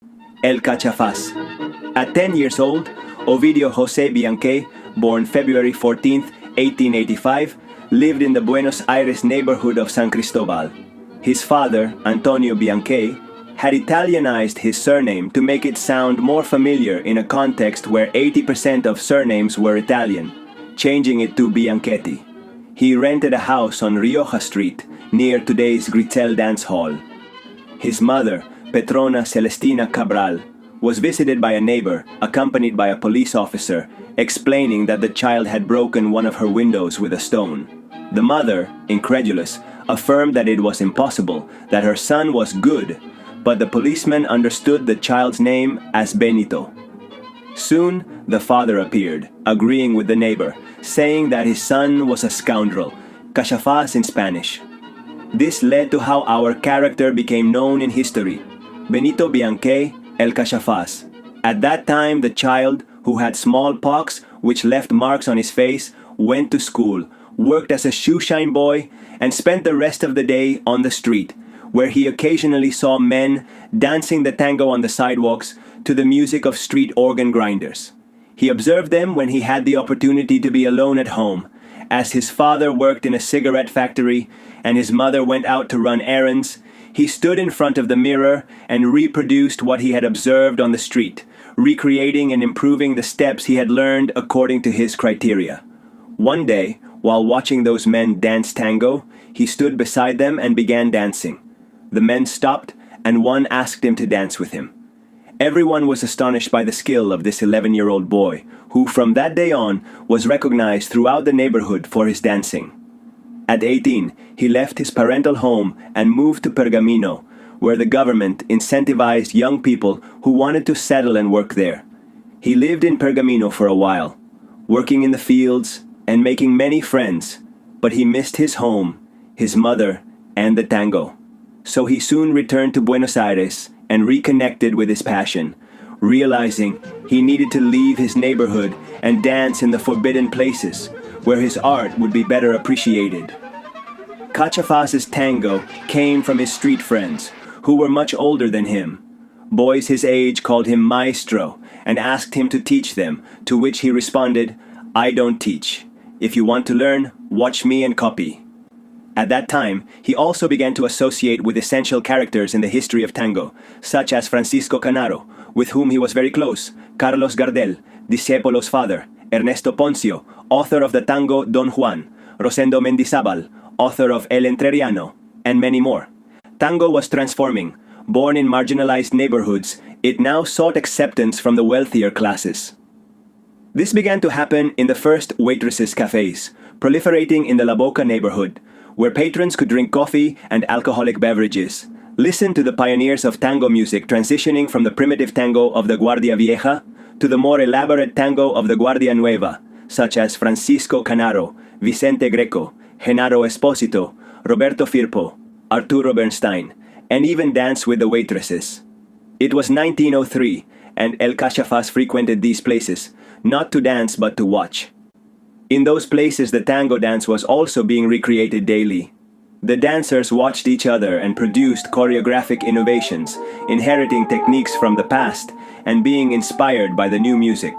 El Cachafaz. At 10 years old, Ovidio José Bianque, born February 14, 1885, lived in the Buenos Aires neighborhood of San Cristobal. His father, Antonio Bianque, had Italianized his surname to make it sound more familiar in a context where 80% of surnames were Italian, changing it to Bianchetti. He rented a house on Rioja Street, near today's Gritzel Dance Hall. His mother, Petrona Celestina Cabral, was visited by a neighbor, accompanied by a police officer, explaining that the child had broken one of her windows with a stone. The mother, incredulous, affirmed that it was impossible, that her son was good, but the policeman understood the child's name as Benito. Soon, the father appeared, agreeing with the neighbor, saying that his son was a scoundrel, Cachafaz in Spanish. This led to how our character became known in history, Benito Bianque, El Cachafaz. At that time, the child, who had smallpox, which left marks on his face, went to school, worked as a shoeshine boy, and spent the rest of the day on the street, where he occasionally saw men dancing the tango on the sidewalks to the music of street organ grinders. He observed them when he had the opportunity to be alone at home, as his father worked in a cigarette factory and his mother went out to run errands. He stood in front of the mirror and reproduced what he had observed on the street, recreating and improving the steps he had learned according to his criteria. One day, while watching those men dance tango, he stood beside them and began dancing. The men stopped, and one asked him to dance with him. Everyone was astonished by the skill of this 11-year-old boy, who from that day on was recognized throughout the neighborhood for his dancing. At 18, he left his parental home and moved to Pergamino, where the government incentivized young people who wanted to settle and work there. He lived in Pergamino for a while, working in the fields and making many friends, but he missed his home, his mother, and the tango. So he soon returned to Buenos Aires and reconnected with his passion, realizing he needed to leave his neighborhood and dance in the forbidden places, where his art would be better appreciated. Cachafaz's tango came from his street friends, who were much older than him. Boys his age called him maestro and asked him to teach them, to which he responded, "I don't teach. If you want to learn, watch me and copy." At that time, he also began to associate with essential characters in the history of tango, such as Francisco Canaro, with whom he was very close, Carlos Gardel, Discepolo's father, Ernesto Poncio, author of the tango Don Juan, Rosendo Mendizábal, author of El Entrerriano, and many more. Tango was transforming. Born in marginalized neighborhoods, it now sought acceptance from the wealthier classes. This began to happen in the first waitresses' cafes, proliferating in the La Boca neighborhood, where patrons could drink coffee and alcoholic beverages. Listen to the pioneers of tango music transitioning from the primitive tango of the Guardia Vieja to the more elaborate tango of the Guardia Nueva, such as Francisco Canaro, Vicente Greco, Genaro Esposito, Roberto Firpo, Arturo Bernstein, and even Dance with the Waitresses. It was 1903, and El Cachafaz frequented these places, not to dance but to watch. In those places, the tango dance was also being recreated daily. The dancers watched each other and produced choreographic innovations, inheriting techniques from the past and being inspired by the new music.